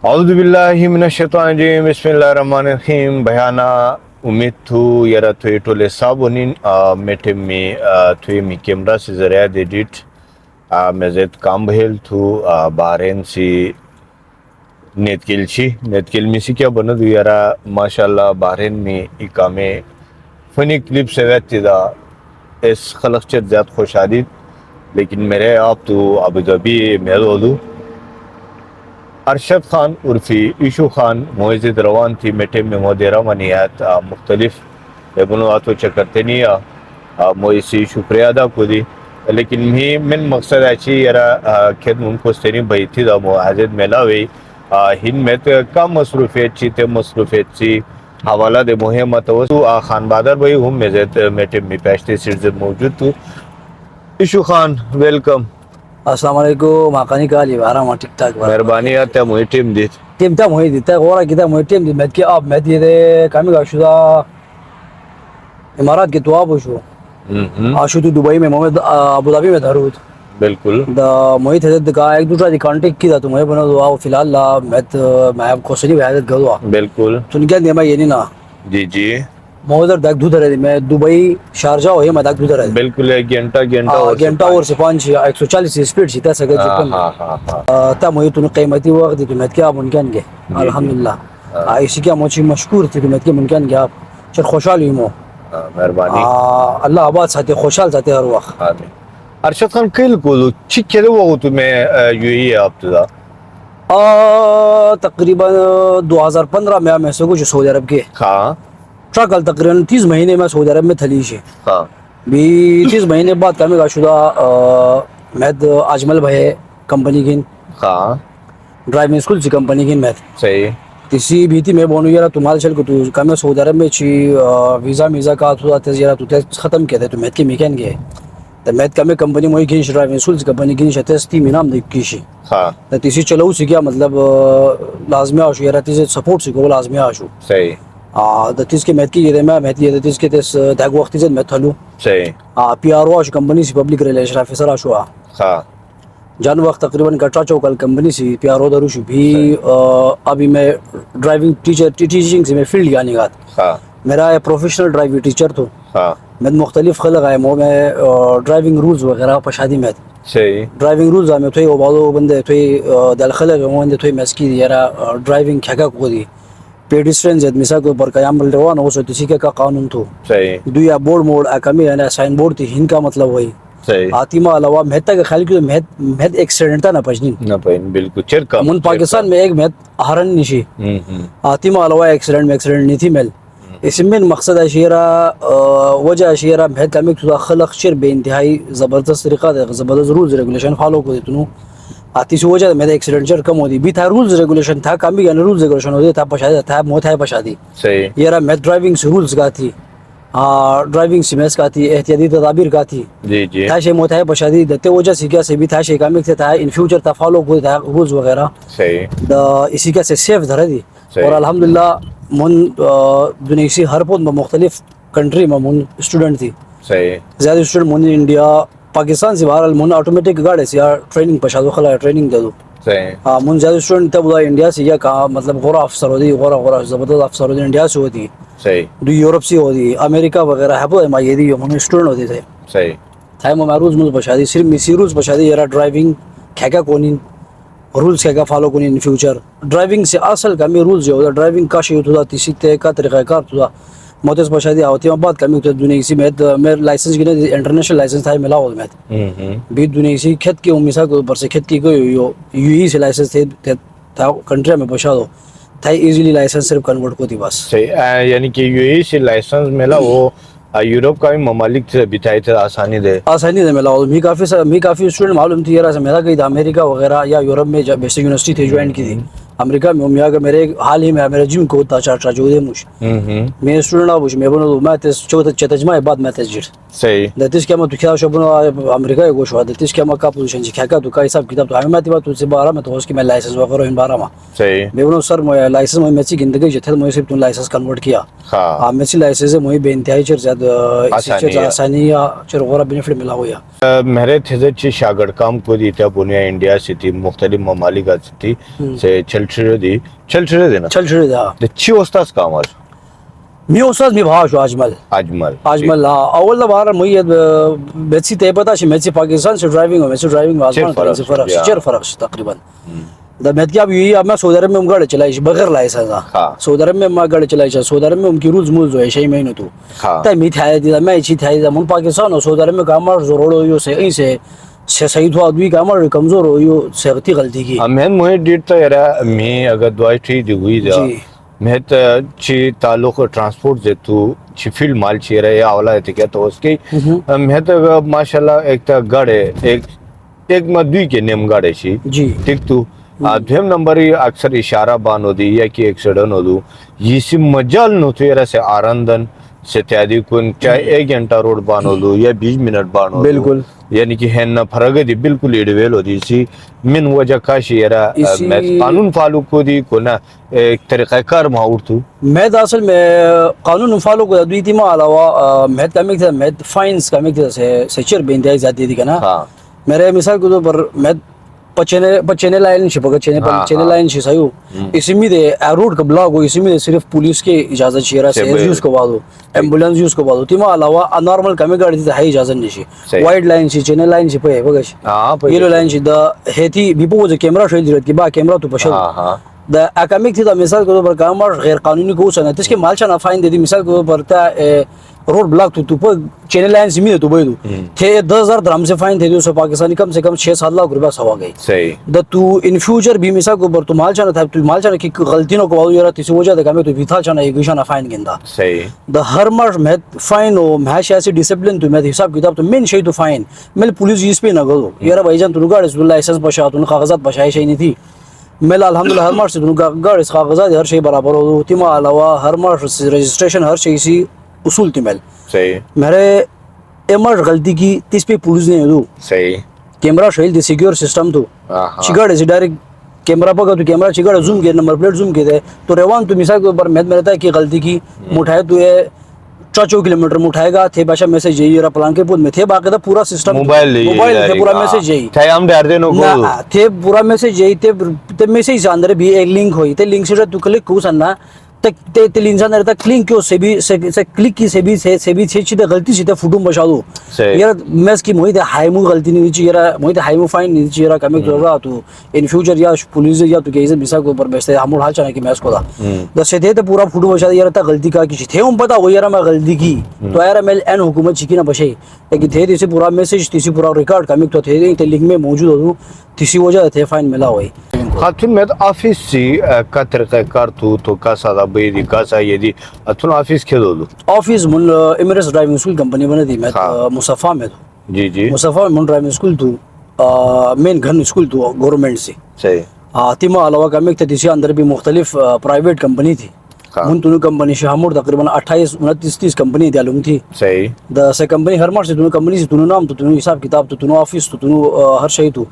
औज़ुबिल्लाहिमिनश्शैतानिर्रजीम बिस्मिल्लाहिर्रहमानिर्रहीम बयाना उम्मीद थू यारा थोए टोले साबुनिन मेटे में थोए मी कैमरा से जरिया एडिट मेज़ेद काम बहेल थू बाहरेन सी नेतकिल मिसी क्या बना दू यारा माशाल्लाह बाहरेन में इकामे फनी क्लिप से वैतिदा इस खलक चर ज़्यादा खुशादी लेकिन मेरे आप तो अबू धाबी मेलोलू अरशद खान उर्फी ईशू खान मोइज़िद रवान थी मेटे में मोदेरा मनियात मुख्तलिफ एबनुआतो चकरतनिया मोइसी शुक्रिया अदा को दी लेकिन मी min मकसद अच्छी यारा खेद मुनको स्टेनी बैठी दा मुआज़िद मेलावे हिन में तो कम मसरूफियत ची मसरूफियत ची हवाला दे मुहिम मतवसु खान बादर भाई हम मेज़ेद मेटे में पैश्ते सिर्ज़ मौजूद तू ईशू खान वेलकम अस्सलाम वालेकुम हाकानी का लिबारा मा ठीक ठाक मेहरबानी आते मुझे टीम تا मुझे देता और किदा मुझे टीम दी मत के अब मत ये कामी का शुदा इमारात के तो आप शो आशु तो दुबई में मोहम्मद अबू धाबी में दारूद बिल्कुल द मोहित हजरत का एक दूसरा दी कांटेक्ट किया तो मुझे बना दो फिलहाल ला मैं कोसली वहादत गवा बिल्कुल सुन क्या दिया मैं ये नहीं ना जी जी मोहदर दाग दूध रहे मैं दुबई शारजा हो मैं दाग दूध रहे बिल्कुल एक घंटा और से 140 स्पीड सीधा सके ता मुझे तूने कीमती वक्त दी तुम्हें क्या मुमकिन के अल्हम्दुलिल्लाह इसी क्या मुझे मशकूर थी तुम्हें क्या मुमकिन के आप चल खुशहाल हुई मो मेहरबानी अल्लाह आबाद साथे खुशहाल साथे हर वक्त आमीन अरशद खान किल को ठीक के वो तुम्हें यूएई आप तो तकरीबन 2015 में मैं से कुछ सऊदी अरब के हाँ ट्रक तकरीबन 30 महीने में सऊदी अरब में थली से हाँ भी 30 महीने बाद कामी का शुदा मैं अजमल भाई कंपनी की हाँ ड्राइविंग स्कूल से कंपनी की मैं सही तिसी भी थी मैं बोनू यार तुम्हारे चल को तू कामी सऊदी अरब में ची वीज़ा का तुझा तेज यार तू तेज ख़त्म किया था तो मैथ के मिकैन गए तो मैथ का मैं कंपनी मोई की ड्राइविंग स्कूल से कंपनी की शतेस ती मिनाम देख की शी हाँ तो तिसी चलो उसी क्या मतलब लाजमी आशु यार तिसे सपोर्ट से को लाजमी आशु सही दतीस के मैथ की ये मैं मैथ ये दतीस के तेस दाग वक्त जब मैथ हलू सही पीआरओ आशु कंपनी से पब्लिक रिलेशन ऑफिसर आशु हाँ जान वक्त तकरीबन कटरा चौकल कंपनी से पीआरओ दरुश भी अभी मैं ड्राइविंग टीचिंग से मैं फील्ड गया निगात हाँ मेरा प्रोफेशनल ड्राइविंग टीचर तो हाँ मैं मुख्तलिफ खलक आए मो में ड्राइविंग रूल्स वगैरह पशादी में सही ड्राइविंग रूल्स में थे वो बालो बंदे थे दल खलक वंदे थे मैस्की यारा ड्राइविंग खका को दी पेडिस्ट्रियन जद मिसा को पर कयाम मिल रहा ना वो तिसी का कानून तो सही दुया बोर्ड मोड कमी है ना साइन बोर्ड थी हिन का मतलब वही सही आतिमा अलावा मेहता का खाली मेहत एक्सीडेंट था ना पजनी ना पाइन बिल्कुल चिरका मुन पाकिस्तान में एक मेहत हरन निशी आतिमा अलावा एक्सीडेंट नहीं थी मेल इसमें मकसद अशीरा वजह अशीरा मेहत कमी खुदा खलक शिर बेइंतहाई ज़बरदस्त तरीका ज़बरदस्त रूल्स रेगुलेशन फॉलो को देतनु आती से वजह मेरा एक्सीडेंट चर कम होती भी था रूल्स रेगुलेशन था कमी यानी रूल्स रेगुलेशन होते था पशादी था मोत है पशादी सही यारा मैं ड्राइविंग से रूल्स का थी ड्राइविंग सीमेंस का थी एहतियाती तदाबीर का थी जी जी था शे मोत है पशादी दते वजह से क्या से भी था शे कामिक से था इन फ्यूचर था फॉलो को था रूल्स वगैरह सही इसी का से सेफ धरा दी और अल्हम्दुलिल्लाह मुन दुनिया से हर पोत में मुख्तलिफ कंट्री में मुन स्टूडेंट थी सही ज़्यादा स्टूडेंट मुन इंडिया पाकिस्तान से बाहर मुन ऑटोमेटिक गाड़ी से यार ट्रेनिंग पशादो खला ट्रेनिंग दे दो सही हाँ मुन ज़्यादा स्टूडेंट तब इंडिया से या कहा मतलब गोरा अफसर होती गोरा ज़बरदस्त अफसर होती इंडिया से होती सही दो यूरोप से होती अमेरिका वगैरह है वो ये दी मुन स्टूडेंट होते थे सही था मारूज मुझे पशादी सिर्फ मिसी रूल्स पशादी यार ड्राइविंग खैका कोनी रूल्स क्या फॉलो कोनी इन फ्यूचर ड्राइविंग से असल कमी रूल्स जो ड्राइविंग का शेय होता तीसी तय का तरीक़ाकार होता मोतेस पशादी आवती है बाद कमी होती दुनिया इसी में मेरे लाइसेंस की इंटरनेशनल लाइसेंस था मिला हो मैं भी दुनिया इसी खेत की उम्मीसा के ऊपर से खेत की कोई यूई से लाइसेंस थे था कंट्री में पशा दो था इजीली लाइसेंस सिर्फ कन्वर्ट को थी बस सही यानी कि यूएई से लाइसेंस मिला वो यूरोप का भी ममालिक से बिताई थे आसानी दे मिला और मी काफ़ी स्टूडेंट मालूम थी यार मेरा कहीं था अमेरिका वगैरह या यूरोप में बेसिक यूनिवर्सिटी थी ज्वाइन की थी अमेरिका में मियाँ का मेरे हाल ही में मेरे जिम को होता चार चार जोदे मुझ मैं स्टूडेंट आ मुझ मैं बोलो मैं तेज चौथ चतजमा बाद मैं तेज जिर सही दतिस क्या मैं तू क्या शब्द अमेरिका को शो दतिस क्या मैं का पोजीशन क्या का तू का हिसाब किताब तो हमें मैं बात तुझसे बारह में तो उसकी मैं लाइसेंस वगैरह इन बारह में सही मैं बोलो सर मैं लाइसेंस मैं मेरी जिंदगी जथे मैं सिर्फ तू लाइसेंस कन्वर्ट किया हाँ मेरी लाइसेंस मैं बेइंतहाई चर ज्यादा आसानी या चर वगैरह बेनिफिट मिला हुआ मेरे थे शागड़ काम को दी था बुनिया इंडिया से थी मुख्तलिफ ममालिक थी से चल चल छेडे ना चल छेडे दा ते ची वस्ताच कामार मी उस्ताद मी भाव अजमल अजमल अजमल अव्वल दा बार मुई बेची ते पता शी मेची पाकिस्तान से ड्राइविंग में से ड्राइविंग वाजमान से फर्क चेर फर्क तकरीबन दा मैं क्या भी अब मैं सऊदी अरब में गाड़ी चलाई बगैर लाइसेंस हाँ। सऊदी अरब में मैं गाड़ी चलाई सऊदी अरब में उनकी रूल्स मूल्स है शई महीने तो हाँ। ता मी थाय दी मैं छी थाय दा मुन पाकिस्तान और सऊदी अरब में कामर जोरोड़ो यो से सही तो आदमी कामर कमजोर हो यो सेहती गलती की अमेन मोहे डिट तो यारा मी अगर दवाई ठी दी हुई जा जी मैं तो ची ताल्लुक ट्रांसपोर्ट जे तू ची फील्ड माल ची रहे या वाला है क्या तो उसकी मैं तो माशाल्लाह एक तो गाड़े एक मद्वी के नेम गाड़े ची जी ठीक तू आधेम नंबर ही अक्सर इशारा बान होती या कि एक्सीडेंट हो दू यीसी मजाल नोते यारा से आरंदन से त्यादी कुन चाहे 1 घंटा रोड बान हो दू या 20 मिनट बान हो बिल्कुल यानी कि है ना फरक दी बिल्कुल इडवेल होती सी मिन वजह काशी यारा मैं कानून फॉलो को दी को ना एक तरीका कार माउर तू मैं असल में कानून फॉलो को दी थी अलावा मैं कमिक था मैं फाइन्स कमिक था से चेर बेंदिया जाती थी ना हाँ मेरे मिसाल को तो पर मैं पचेने लाइन शिपक चेने लाइन शिसायु इसी में दे रूट का ब्लॉक हो इसी में सिर्फ पुलिस के इजाजत शेरा से यूज को बादो एम्बुलेंस यूज को बादो तिमा अलावा नॉर्मल कमी गाड़ी थी हाई इजाजत नहीं वाइड लाइन शी चेने लाइन शी पे बगश येलो लाइन शी द हेती बिपो जो कैमरा शोध दिरत की बा कैमरा तो पशल द अकामिक थी द मिसाल को पर काम गैर कानूनी को सने तिसके मालशा ना फाइन दे दी मिसाल को परता रोड ब्लॉक तू पर चेने लाइन से में तो बोल दू थे 10,000 dirham से फाइन थे दो सौ पाकिस्तानी कम से कम 6-7 लाख रुपया सवा गई सही द तू इन फ्यूचर भी मिसा को बर तू माल चाना था तू माल चाना की गलती न को बाऊ यार तिसे वजह देखा मैं तो भी था चाना एक गुशाना फाइन गिंदा सही द हर मार मैं फाइन हो मैं ऐसे डिसिप्लिन तू मैं हिसाब किताब तो मेन शे तो फाइन मैं पुलिस इस पे न गो यार भाईजान तू गाड़ी लाइसेंस बशा तू कागजात बशाई शे नहीं थी मैं अल्हम्दुलिल्लाह हर मार से तू गाड़ी कागजात हर शे बराबर हो तिमा अलावा हर मार रजिस्ट्रेशन हर शे सी उसूल तिमल सही मेरे एमर गलती की तिस पे पुलिस ने दो सही कैमरा शैल सिक्योर सिस्टम तो चिगाड़े से डायरेक्ट कैमरा पकड़ तो कैमरा चिगाड़े जूम के नंबर प्लेट जूम के दे तो रेवान तो मिसाल के ऊपर मैं रहता है कि गलती की मुठाए तो ये 4 किलोमीटर मुठाएगा थे भाषा मैसेज यही रहा प्लान के पुद में थे बाकी पूरा सिस्टम मोबाइल थे पूरा मैसेज यही थे हम डर देनो को थे पूरा मैसेज यही ते मैसेज अंदर भी एक लिंक हुई ते लिंक से तू क्लिक को सन्ना ते इंसान रहता क्लिक क्यों से क्लिक की से भी छे गलती से फुटूम बचा दो यार मैं इसकी मोहित हाईमू गलती नहीं नीचे यार मोहित हाईमू फाइन नहीं नीचे यार कमी कर रहा तू इन फ्यूचर या पुलिस या तू कैसे बिसा के ऊपर बेचते हम हाल चाहे कि मैं इसको था दस थे तो पूरा फुटू बचा यार गलती का किसी थे हम पता हो यार मैं गलती की तो यार मैं एन हुकूमत छिकी ना बचे लेकिन थे तीसरी पूरा मैसेज तीसरी पूरा रिकॉर्ड कमी तो थे लिंक में मौजूद हो तीसरी वजह थे फाइन मिला हुई खातून में ऑफिस सी का तरीका कार तो का सादा बेदी का सा यदि अथुन ऑफिस के दो ऑफिस मुन एमिरेट्स ड्राइविंग स्कूल कंपनी बने थी मैं मुसफ़ा में तो जी मुसफ़ा में ड्राइविंग स्कूल तो मेन घन स्कूल तो गवर्नमेंट से सही तिमा अलावा का में तीसरे अंदर भी मुख्तलिफ प्राइवेट कंपनी थी मुन तुनु कंपनी शाहमुर तकरीबन 28-29-30 कंपनी दियालुम थी सही द से कंपनी हर मार से तुनु कंपनी से तुनु नाम तो तुनु हिसाब किताब तो तुनु ऑफिस तो तुनु हर शय तो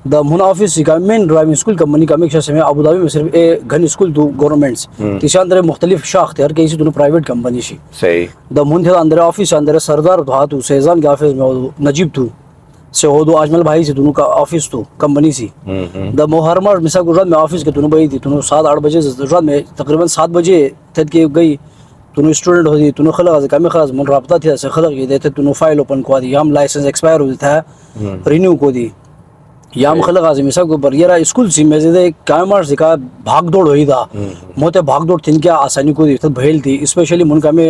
द मुन ऑफिस का मेन ड्राइविंग स्कूल कंपनी का मिक्सर से में अबू धाबी में सिर्फ ए घन स्कूल तो गवर्नमेंट्स तीसरे अंदर मुख्तलिफ शाख थे हर कहीं से तुनु प्राइवेट कंपनी सी सही द मुन थे अंदर ऑफिस अंदर सरदार तो हाथ सेजान के ऑफिस में नजीब तू से हो दो अजमल भाई से दोनों का ऑफिस तो कंपनी सी द मोहरमा मिसा गुजरात में ऑफिस के दोनों भाई थी दोनों 7-8 बजे गुजरात में तकरीबन 7 बजे तक के गई दोनों स्टूडेंट होती दोनों खलक कमी खलास मन रब्ता थी से खलक ये देते दोनों फाइल ओपन को दी हम लाइसेंस एक्सपायर हो था रिन्यू को दी या हम खलक आज़म मिसा को पर यार स्कूल सी में से कामर से का भाग दौड़ हुई था मोते भाग दौड़ थी क्या आसानी को दी भैल थी स्पेशली मुनका में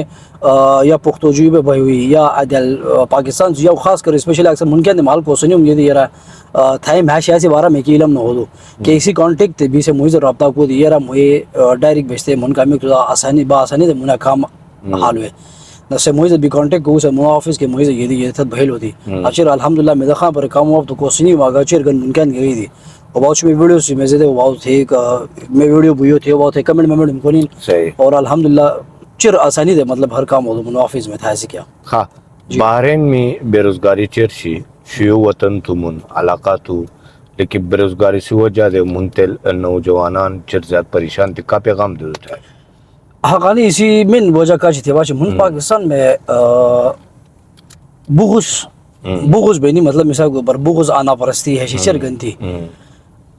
या पुख्तोजी पे भई हुई या अदल पाकिस्तान या खास कर स्पेशली अक्सर मुनके ने माल पोसनी होंगे थी यार थाई मैच ऐसे 12 में की इलम न हो दो कि इसी कांटेक्ट भी से मुझे रब्ता को दी यार मुझे डायरेक्ट भेजते मुनका में तो आसानी से मुना काम हाल हुए नसे मुझे भी कांटेक्ट को से मुआ ऑफिस के मुझे ये था भैल होती अचर अल्हम्दुलिल्लाह मैं देखा पर काम अब तो कोसनी वागा चेर गन मुनका गई थी और बहुत में वीडियो से मजे थे बहुत थे मैं वीडियो बुयो थे बहुत थे कमेंट में को नहीं और अल्हम्दुलिल्लाह चिर आसानी दे मतलब हर काम हो ऑफिस में था ऐसे क्या हाँ बहरीन में बेरोजगारी चिरशी शियो वतन तुमुन अलाका तू लेकिन बेरोजगारी से वजह दे मुंतल नौजवानान चिर ज्यादा परेशान थे का पैगाम दे देता है हकानी इसी min वजह का थी बात मुन पाकिस्तान में बुगुस बेनी मतलब मिसाल के ऊपर बुगुस आना परस्ती है शिचर गंती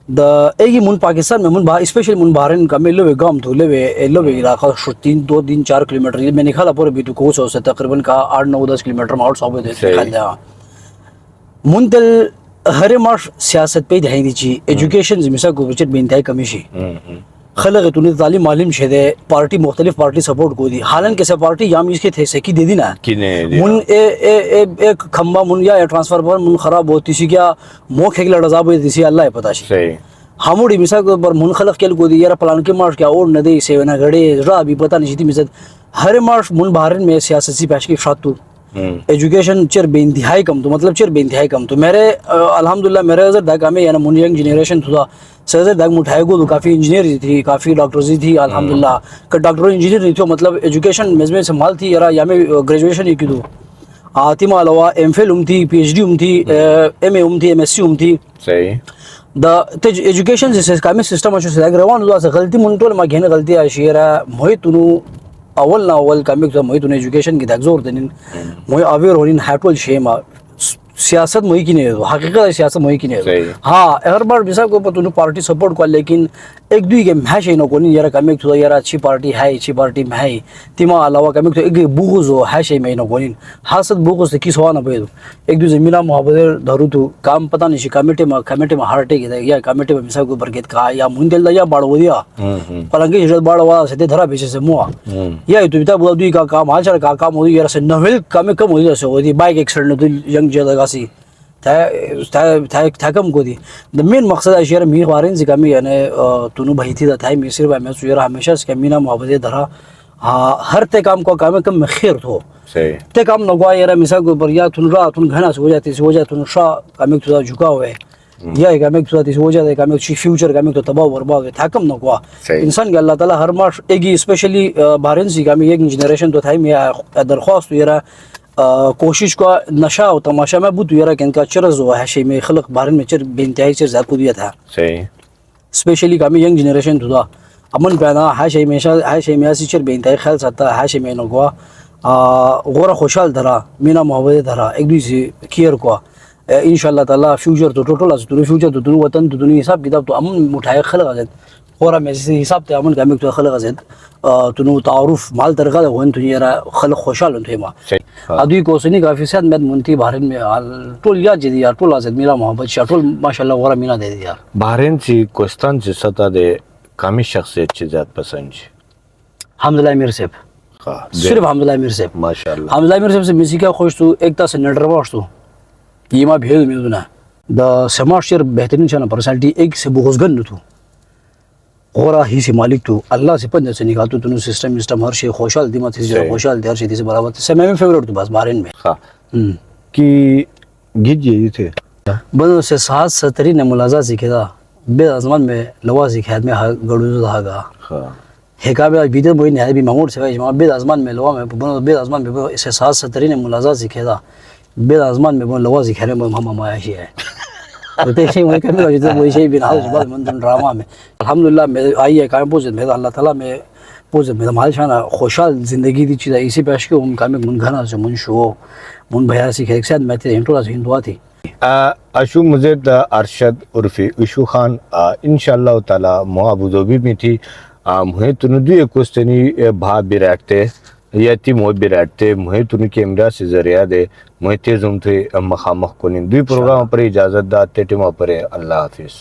द एगी मुन पाकिस्तान में मुन स्पेशल मुन बहरीन का में लोवे गाम तो लोवे इलाका 2-3-4 किलोमीटर में निकाला पूरे भी तो कोच से तकरीबन का 8-9-10 किलोमीटर में आउट साहब दे निकाल मुंतल हर मार्श सियासत पे दहाई दी एजुकेशन जिमिसा को बचत बेंताई कमीशी खलक तूने तालीम मालिम शेदे पार्टी मुख्तलिफ पार्टी सपोर्ट को दी हालन कैसे पार्टी याम इसके थे सकी दे दी ना मुन एक खंबा मुन या ट्रांसफार्मर मुन खराब होती सी क्या मोख एक लड़जा बोई दिसी अल्लाह पता सी हमोड़ी मिसा को पर मुन खलक केल को दी यार प्लान के मार्श क्या और नदे से ना गड़े रा अभी पता नहीं थी मिसत हर मार्श मुन बहरीन में सियासी पैश की शातु एजुकेशन चर बेइंतहाई कम तो मतलब चर बेइंतहाई कम तो मेरे अल्हम्दुलिल्लाह मेरे अजर दाग में याना मुन यंग जनरेशन था सजर दाग मुठाए को काफ़ी इंजीनियर थी काफ़ी डॉक्टर्स थी अल्हम्दुलिल्लाह का डॉक्टर इंजीनियर नहीं थी मतलब एजुकेशन में संभाल थी यारा या में ग्रेजुएशन ही की दो आतिमा अलावा एमफिल थी पीएचडी थी एमए थी एमएससी थी सही द एजुकेशन जैसे कामी सिस्टम अच्छे से रवान हुआ गलती मुनटोल मा घेने गलती आशियरा मोहि तुनु अव्वल ना अव्वल कामी मोहि तुनु एजुकेशन की जोर देनिन मोहि अवेयर होनिन हैटोल शेमा सियासत मोही की नहीं है हकीकत सियासत मोही की नहीं है हाँ हर बार बिसा को तुनु पार्टी सपोर्ट को लेकिन एक दुई के मैच है नो कोनी यार कामी तो यार अच्छी पार्टी में है तिमा अलावा कामी तो एक बुगुज हो है शे में नो कोनी हासत बुगुज से किस हुआ ना पे एक दूसरे मिला मोहब्बत धरू तो काम पता नहीं कमेटी में हार्टे के या कमेटी में बिसा को बरकत का या मुंदल या बाड़ो दिया पलंगे हिजत बाड़वा से धरा पीछे से मुआ या तो बिता बुला दुई का काम हाल चाल का काम हो यार से नवेल काम कम हो जैसे होती बाइक एक्सीडेंट तो यंग जगह सी था कम को दी द मेन मकसद है शेर मी वारिन से कमी यानी तुनु भाई थी था मी सिर्फ मैं सुयर हमेशा से कमी ना मोहब्बत धरा हर ते काम को काम कम में खैर तो ते काम न गवा यार मिसा को पर या तुन घना से हो जाए तुन शा काम थोड़ा झुका हुआ है या काम थोड़ा हो जाता है काम फ्यूचर काम तो तबाह बर्बाद था कम न गवा इंसान के अल्लाह ताला हर मार्च एक स्पेशली बहरीन से काम एक जनरेशन तो था मैं दरख्वास्त यार कोशिश का नशा और तमाशा में बुत यारा के इनका चरज हुआ है शे में खलक बारन में चर बेंतहाई चर ज़्यादा दिया था सही स्पेशली कामी यंग जनरेशन था अमन पैना है शे में ऐसी चर बेंतहाई ख्याल सकता है शे में नगवा गोरा खुशहाल धरा मीना मोहब्बत धरा एक दूसरे केयर को इंशाल्लाह ताला फ्यूचर तो टोटल तो फ्यूचर तो तुम वतन तो तुम हिसाब किताब तो अमन मुठाए खलक आजत और मैं जैसे हिसाब ते अमन कामी तो खलक आजत तुनु तारुफ माल तरका होन तुनी यारा खलक खुशहाल होन थेमा अदुई को सनी काफी साथ में मुंती बहरीन में टोल या जदी यार टोल आजत मिला मोहब्बत शटोल माशाल्लाह वरा मीना दे दिया बहरीन से कोस्तान से सता दे कामी शख्सियत से ज्यादा पसंद हमदुल्लाह मीर साहब सिर्फ हमदुल्लाह मीर साहब माशाल्लाह हमदुल्लाह मीर साहब से मिसी क्या खुश तो एक ता से नडरवाश तो ये मा भेद मिलना द समाज शेर बेहतरीन छना पर्सनालिटी एक से बुगजगन तो और ही से मालिक तो अल्लाह से पंज से निकाल तो तुनु सिस्टम हर शे खुशहाल दिमाग से खुशहाल हर शे से बराबर से मैं फेवरेट तो बस बहरीन में हां कि गिज ये थे बनो से साथ सतरी ने मुलाजा सीखेदा बे आसमान में लवा सीखेद में गड़ू धागा हां हेका बे बीते बोई ने भी मांगोर से जमा बे आसमान में लवा में बनो बे आसमान में से साथ सतरी ने मुलाजा सीखेदा बे आसमान में बनो लवा सीखे में हम माया ही है तो देखिए वही कभी जो वही शे बिना बाद मन ड्रामा में अल्हम्दुलिल्लाह मैं आई है कायम पोज में अल्लाह ताला में पोज में माल शाना खुशहाल जिंदगी दी चीज इसी पेश के हम काम मन घना से मन शो मन भया सी खेक साथ मैं ते इंटोला से हिंदुआ थी अशु मुजद अरशद उर्फी इशू खान इंशाल्लाह ताला मो अबू धाबी में थी मुहे तुनुदु एकोस्तनी भा बिराटते या ती मो बिराटते मुहे तुनु कैमरा से जरिया दे मुहे तेजुम थे मखामख कोनी दुई प्रोग्राम पर इजाजत दा टेटिमा पर अल्लाह हाफिज।